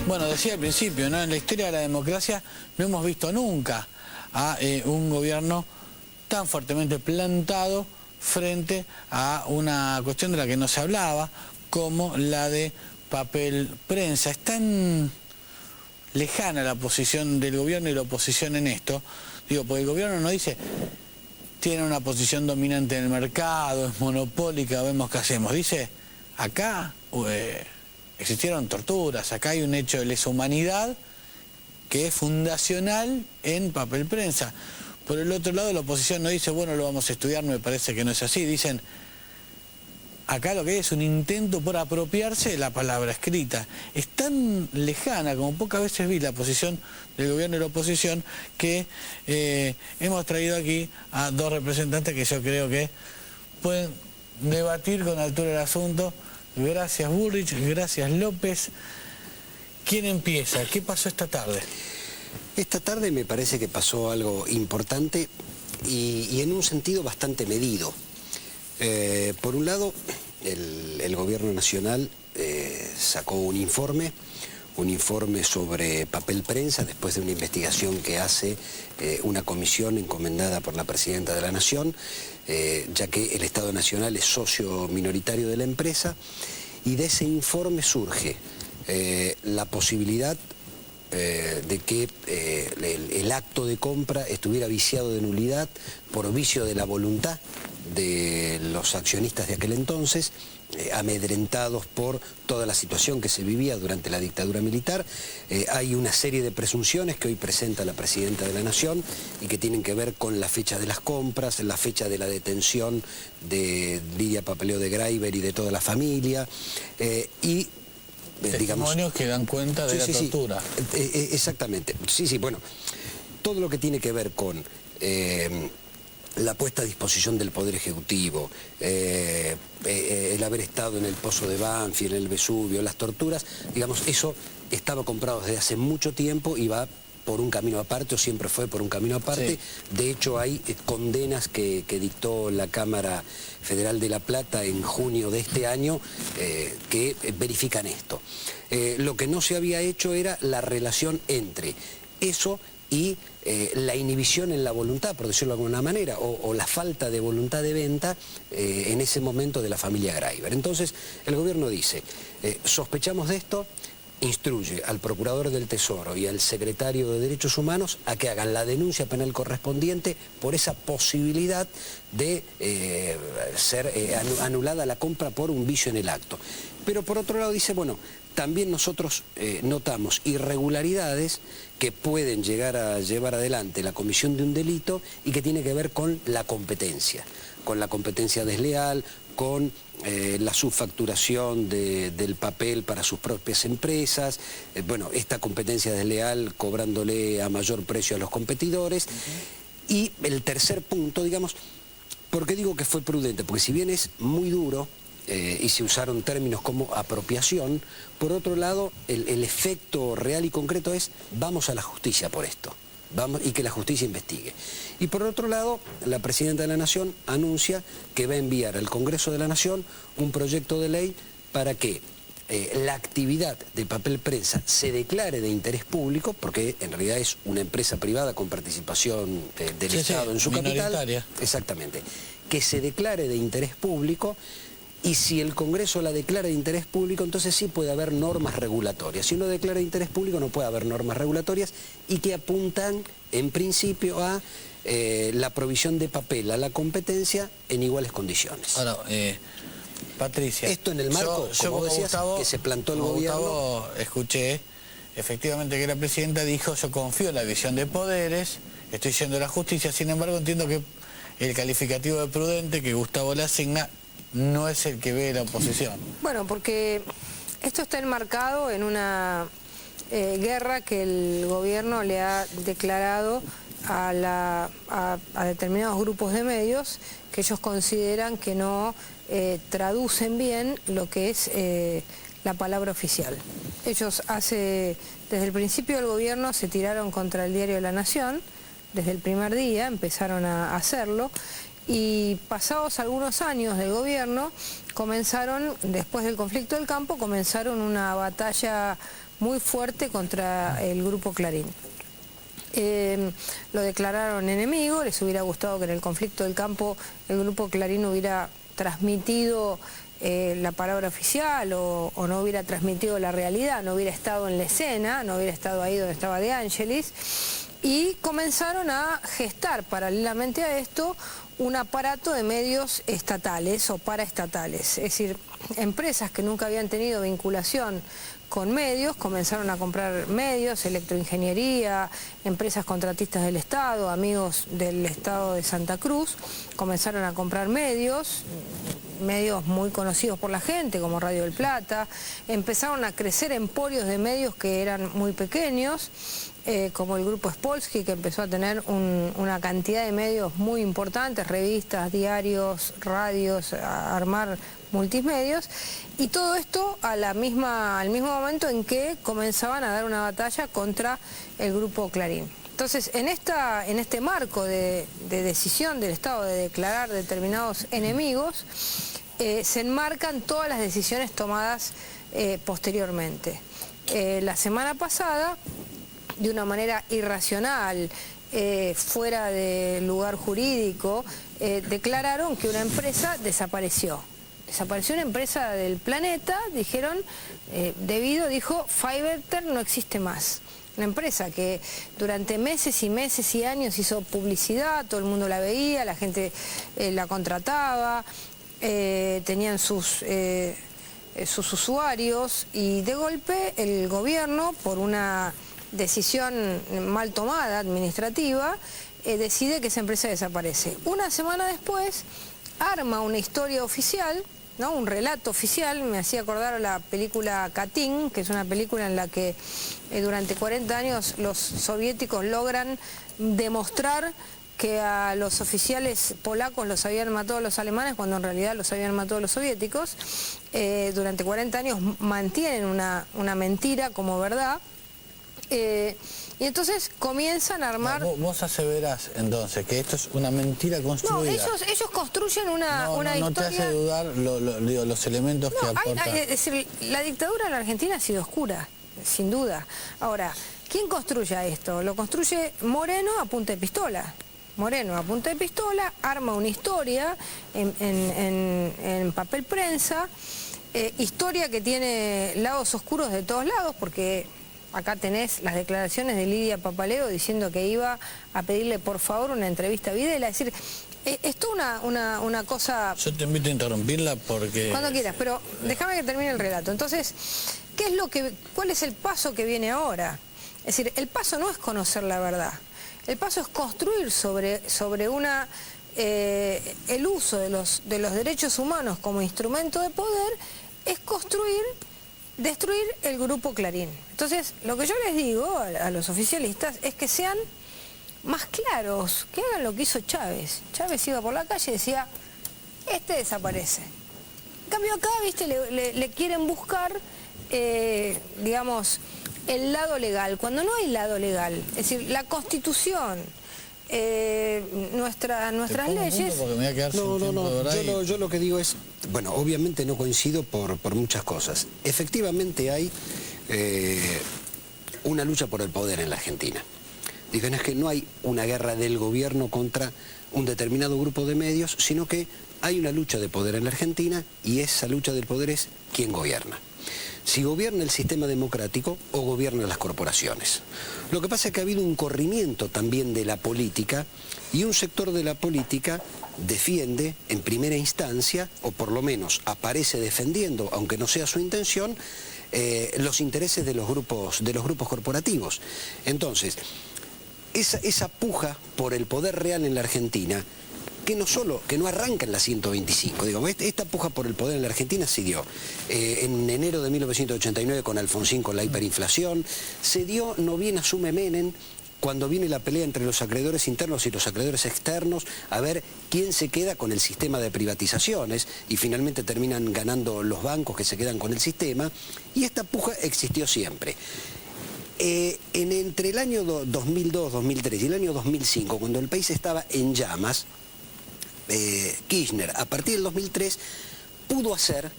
Bueno, decía al principio, ¿no? En la historia de la democracia no hemos visto nunca a un gobierno tan fuertemente plantado frente a una cuestión de la que no se hablaba, como la de papel prensa. Es tan lejana la posición del gobierno y la oposición en esto, digo, porque el gobierno no dice tiene una posición dominante en el mercado, es monopólica, vemos qué hacemos. Dice, acá existieron torturas, acá hay un hecho de lesa humanidad que es fundacional en papel prensa. Por el otro lado, la oposición no dice, bueno, lo vamos a estudiar, me parece que no es así. Dicen, acá lo que hay es un intento por apropiarse de la palabra escrita. Es tan lejana, como pocas veces vi la posición del gobierno y la oposición, que hemos traído aquí a dos representantes que yo creo que pueden debatir con altura el asunto. Gracias Burrich, gracias López. ¿Quién empieza? ¿Qué pasó esta tarde? Esta tarde me parece que pasó algo importante y en un sentido bastante medido. Por un lado, el gobierno nacional sacó un informe sobre papel prensa después de una investigación que hace una comisión encomendada por la Presidenta de la Nación, ya que el Estado Nacional es socio minoritario de la empresa, y de ese informe surge la posibilidad de que el acto de compra estuviera viciado de nulidad por vicio de la voluntad de los accionistas de aquel entonces, amedrentados por toda la situación que se vivía durante la dictadura militar. Hay una serie de presunciones que hoy presenta la Presidenta de la Nación y que tienen que ver con la fecha de las compras, la fecha de la detención de Lidia Papeleo de Graiber y de toda la familia, y testimonios que dan cuenta de la tortura. Exactamente. Sí, bueno, todo lo que tiene que ver con la puesta a disposición del Poder Ejecutivo, el haber estado en el Pozo de Banfield, en el Vesubio, las torturas, digamos, eso estaba comprado desde hace mucho tiempo y va por un camino aparte, o siempre fue por un camino aparte. Sí. De hecho, hay condenas que dictó la Cámara Federal de La Plata en junio de este año que verifican esto. Lo que no se había hecho era la relación entre eso y la inhibición en la voluntad, por decirlo de alguna manera, o la falta de voluntad de venta en ese momento de la familia Graiber. Entonces, el gobierno dice, sospechamos de esto, instruye al Procurador del Tesoro y al Secretario de Derechos Humanos a que hagan la denuncia penal correspondiente por esa posibilidad de ser anulada la compra por un vicio en el acto. Pero por otro lado dice, bueno, también nosotros notamos irregularidades que pueden llegar a llevar adelante la comisión de un delito y que tiene que ver con la competencia desleal, con la subfacturación del papel para sus propias empresas, bueno, esta competencia desleal cobrándole a mayor precio a los competidores. Y el tercer punto, digamos, ¿por qué digo que fue prudente? Porque si bien es muy duro, y se usaron términos como apropiación, por otro lado, el efecto real y concreto es, vamos a la justicia por esto. Y que la justicia investigue. Y por otro lado, la Presidenta de la Nación anuncia que va a enviar al Congreso de la Nación un proyecto de ley para que la actividad de papel prensa se declare de interés público, porque en realidad es una empresa privada con participación del Estado en su capital. Exactamente. Que se declare de interés público. Y si el Congreso la declara de interés público, entonces sí puede haber normas regulatorias. Si no declara de interés público, no puede haber normas regulatorias, y que apuntan, en principio, a la provisión de papel a la competencia en iguales condiciones. Ahora, Patricia, esto en el marco, como decías, Gustavo, que se plantó el gobierno. Gustavo, escuché efectivamente que la Presidenta dijo, yo confío en la división de poderes, estoy yendo a la justicia, sin embargo entiendo que el calificativo de prudente que Gustavo le asigna no es el que ve la oposición. Bueno, porque esto está enmarcado en una guerra que el gobierno le ha declarado a determinados grupos de medios que ellos consideran que no traducen bien lo que es la palabra oficial. Ellos desde el principio del gobierno se tiraron contra el diario La Nación, desde el primer día empezaron a hacerlo. Y pasados algunos años del gobierno, después del conflicto del campo, comenzaron una batalla muy fuerte contra el Grupo Clarín. Lo declararon enemigo, les hubiera gustado que en el conflicto del campo el Grupo Clarín hubiera transmitido la palabra oficial o no hubiera transmitido la realidad, no hubiera estado en la escena, no hubiera estado ahí donde estaba De Angelis, y comenzaron a gestar paralelamente a esto un aparato de medios estatales o paraestatales, es decir, empresas que nunca habían tenido vinculación con medios, comenzaron a comprar medios, electroingeniería, empresas contratistas del Estado, amigos del Estado de Santa Cruz, comenzaron a comprar medios muy conocidos por la gente, como Radio del Plata, empezaron a crecer emporios de medios que eran muy pequeños, como el Grupo Spolsky, que empezó a tener una cantidad de medios muy importantes, revistas, diarios, radios, a armar multimedios, y todo esto al mismo momento en que comenzaban a dar una batalla contra el Grupo Clarín. Entonces, en este marco de decisión del Estado de declarar determinados enemigos, se enmarcan todas las decisiones tomadas posteriormente. La semana pasada, de una manera irracional, fuera de lugar jurídico, declararon que una empresa desapareció. Desapareció una empresa del planeta, dijeron, dijo, Fivertel no existe más. Una empresa que durante meses y años hizo publicidad, todo el mundo la veía, la gente la contrataba, tenían sus usuarios, y de golpe el gobierno, por una decisión mal tomada, administrativa, decide que esa empresa desaparece. Una semana después arma una historia oficial, ¿no? Un relato oficial, me hacía acordar a la película Katyn, que es una película en la que durante 40 años los soviéticos logran demostrar que a los oficiales polacos los habían matado los alemanes, cuando en realidad los habían matado los soviéticos. Durante 40 años mantienen una mentira como verdad. Y entonces comienzan a armar... Vos aseverás entonces que esto es una mentira construida. No, ellos construyen una historia... No te hace dudar los elementos que aportan. Es decir, la dictadura en la Argentina ha sido oscura, sin duda. Ahora, ¿quién construye esto? Lo construye Moreno a punta de pistola. Moreno a punta de pistola arma una historia en papel prensa, historia que tiene lados oscuros de todos lados, porque... Acá tenés las declaraciones de Lidia Papaleo diciendo que iba a pedirle por favor una entrevista a Videla. Es decir, es toda una cosa... Yo te invito a interrumpirla porque... Cuando quieras, pero déjame que termine el relato. Entonces, ¿cuál es el paso que viene ahora? Es decir, el paso no es conocer la verdad. El paso es construir sobre el uso de los derechos humanos como instrumento de poder, es destruir el Grupo Clarín. Entonces, lo que yo les digo a los oficialistas es que sean más claros, que hagan lo que hizo Chávez. Chávez iba por la calle y decía, este desaparece. En cambio acá, viste, le quieren buscar, digamos, el lado legal, cuando no hay lado legal. Es decir, la Constitución, nuestras leyes... No, yo lo que digo es, bueno, obviamente no coincido por muchas cosas. Efectivamente hay una lucha por el poder en la Argentina. Digo, no es que no hay una guerra del gobierno contra un determinado grupo de medios, sino que hay una lucha de poder en la Argentina, y esa lucha del poder es quién gobierna. Si gobierna el sistema democrático o gobiernan las corporaciones. Lo que pasa es que ha habido un corrimiento también de la política, y un sector de la política defiende en primera instancia, o por lo menos aparece defendiendo, aunque no sea su intención, los intereses de los grupos corporativos. Entonces, esa puja por el poder real en la Argentina, que no arranca en la 125, digo, esta puja por el poder en la Argentina se dio en enero de 1989 con Alfonsín, con la hiperinflación, se dio, no bien asume Menem, cuando viene la pelea entre los acreedores internos y los acreedores externos, a ver quién se queda con el sistema de privatizaciones, y finalmente terminan ganando los bancos que se quedan con el sistema, y esta puja existió siempre. Entre el año 2002, 2003 y el año 2005, cuando el país estaba en llamas, Kirchner, a partir del 2003, pudo hacer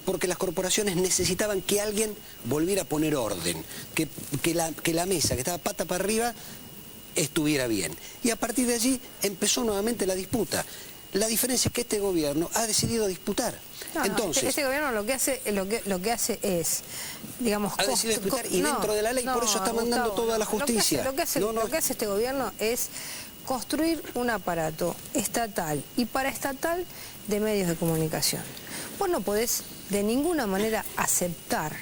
porque las corporaciones necesitaban que alguien volviera a poner orden, que la mesa, que estaba pata para arriba, estuviera bien. Y a partir de allí empezó nuevamente la disputa. La diferencia es que este gobierno ha decidido disputar. No, entonces, este gobierno lo que hace es, digamos... ha decidido disputar y dentro de la ley, por eso está mandando Gustavo, toda la justicia. Lo que hace este gobierno es construir un aparato estatal y paraestatal de medios de comunicación. Vos no podés de ninguna manera aceptar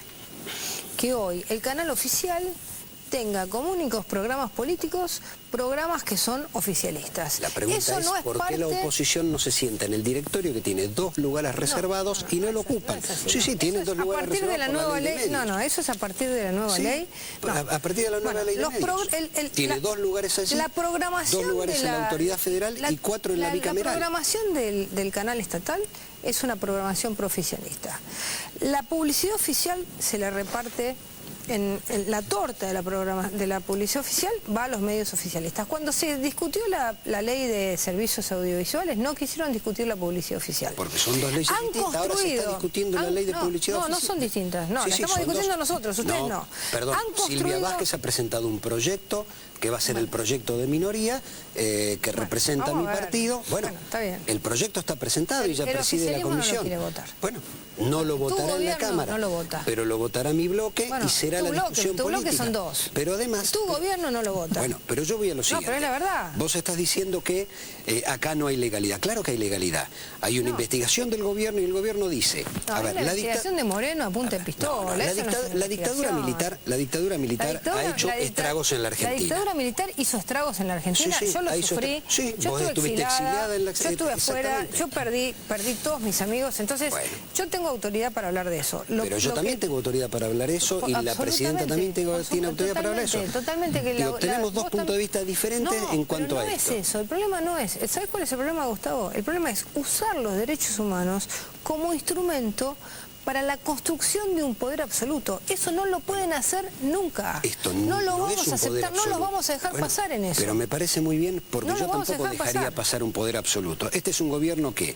que hoy el canal oficial tenga como únicos programas políticos, programas que son oficialistas. La pregunta Eso es no por qué la oposición no se sienta en el directorio que tiene 2 lugares reservados y no lo ocupan. Sí, tienen 2 lugares reservados. A partir de la nueva ley. Eso es a partir de la nueva ley. A partir de la nueva ley de medios. Tiene 2 lugares allí, la programación 2 lugares en la autoridad federal y 4 en la bicameral. La programación del canal estatal es una programación pro-oficialista. La publicidad oficial se la reparte en la torta de la publicidad oficial, va a los medios oficialistas. Cuando se discutió la ley de servicios audiovisuales, no quisieron discutir la publicidad oficial. Porque son 2 leyes distintas. Ahora se está discutiendo la ley de publicidad oficial. No son distintas. No, la estamos discutiendo nosotros, ustedes no. Perdón, Silvia Vázquez ha presentado un proyecto que va a ser el proyecto de minoría que representa a mi partido. Bueno, está bien. El proyecto está presentado y ya preside la comisión. No lo quiere votar. Bueno, no lo votará en la Cámara, no lo vota. Pero lo votará mi bloque y será la discusión política. Tu bloque son 2. Pero además... Tu gobierno no lo vota. Bueno, pero yo voy a lo siguiente. No, pero es la verdad. Vos estás diciendo que acá no hay legalidad. Claro que hay legalidad. Hay una investigación del gobierno y el gobierno dice... a ver, la investigación de Moreno a punta de pistola. La dictadura militar ha hecho estragos en la Argentina. La dictadura militar hizo estragos en la Argentina. Yo lo sufrí. Yo vos estuviste exiliada en la... Yo estuve afuera. Yo perdí todos mis amigos. Entonces, yo tengo autoridad para hablar de eso. Pero yo también tengo autoridad para hablar de eso y la presidenta también tiene autoridad para hablar de eso. Totalmente. Pero tenemos 2 puntos de vista diferentes en cuanto a esto. No es eso, el problema no es... ¿Sabes cuál es el problema, Gustavo? El problema es usar los derechos humanos como instrumento para la construcción de un poder absoluto. Eso no lo pueden hacer nunca. Esto no lo no vamos a aceptar, no los vamos a dejar pasar en eso. Pero me parece muy bien porque yo tampoco dejaría pasar un poder absoluto. Este es un gobierno que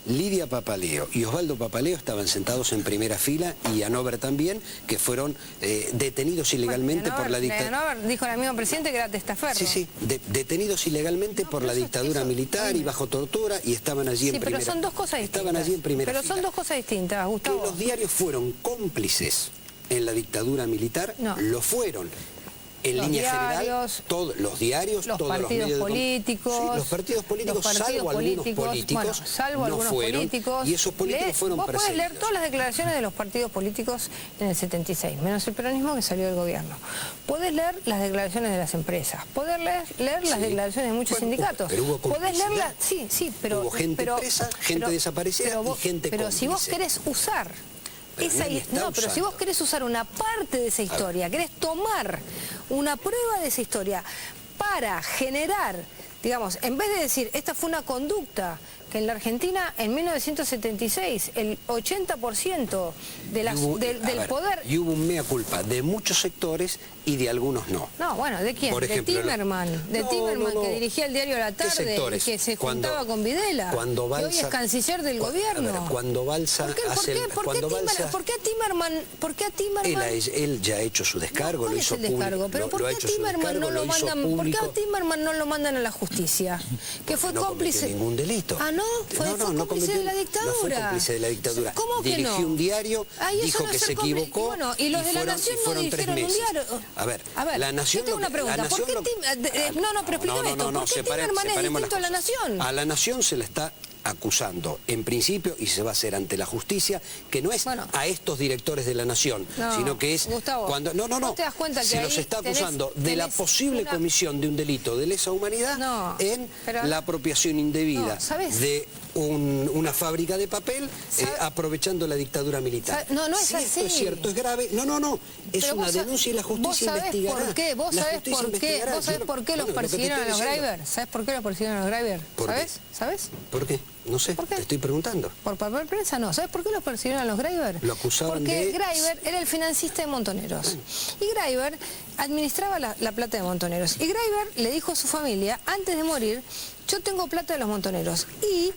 Lidia Papaleo y Osvaldo Papaleo estaban sentados en primera fila y Hannover también, que fueron detenidos ilegalmente por la dictadura. Hannover dijo el mismo presidente que era testaferro. Sí, detenidos ilegalmente por la dictadura militar y bajo tortura y estaban allí en primera. Pero son 2 cosas distintas. Estaban allí en primera fila. Pero son 2 cosas distintas, Gustavo. Que los diarios fueron cómplices en la dictadura militar, lo fueron. En línea general, todos los diarios, los todos partidos los medios políticos, los partidos políticos, salvo algunos políticos, no fueron, y esos políticos fueron perseguidos. Vos podés leer todas las declaraciones de los partidos políticos en el 76, menos el peronismo que salió del gobierno. Podés leer las declaraciones de las empresas, podés leer las declaraciones de muchos sindicatos. Pero hubo podés leerlas, pero... Hubo gente presa, gente desaparecida y gente cómplice. Pero si vos querés usar... pero si vos querés usar una parte de esa historia, querés tomar una prueba de esa historia para generar, digamos, en vez de decir, esta fue una conducta que en la Argentina en 1976 el 80% del poder... Y hubo un mea culpa de muchos sectores y de algunos no. No, bueno, ¿de quién? Por ejemplo, de Timerman, que dirigía el diario La Tarde y que se juntaba con Videla, cuando Balsa, que hoy es canciller del gobierno. A ver, cuando Balsa ¿Por qué a Timerman? Él ya ha hecho su descargo, lo hizo público. Pero ¿por qué a Timerman no lo mandan a la justicia? Que fue cómplice... No cometió ningún delito. Ah, ¿no? Fue cómplice de la dictadura. No fue cómplice de la dictadura. ¿Cómo que dirigió un diario, dijo que se equivocó. Bueno, y los de La Nación no dirigieron un diario. A ver, La Nación... Yo tengo una pregunta. ¿Por qué pero explícame esto. ¿Por qué Timerman es distinto a La Nación? A La Nación se le está acusando, en principio, y se va a hacer ante la justicia, que no es a estos directores de La Nación, sino que es Gustavo, cuando... No, ¿te das cuenta que se los está acusando de la posible comisión de un delito de lesa humanidad en la apropiación indebida de una fábrica de papel aprovechando la dictadura militar. No es si así. Esto es cierto, es grave. No, es una denuncia y la justicia investigará. ¿Vos sabés por qué los persiguieron a los Greiber? ¿Sabés por qué los persiguieron a los Greiber? ¿Sabés? ¿Por qué? No sé, te estoy preguntando. Por papel prensa no. ¿Sabes por qué los persiguieron a los Greiber? Lo acusaban porque Greiber era el financista de Montoneros. Y Greiber administraba la plata de Montoneros. Y Greiber le dijo a su familia, antes de morir, yo tengo plata de los Montoneros. Y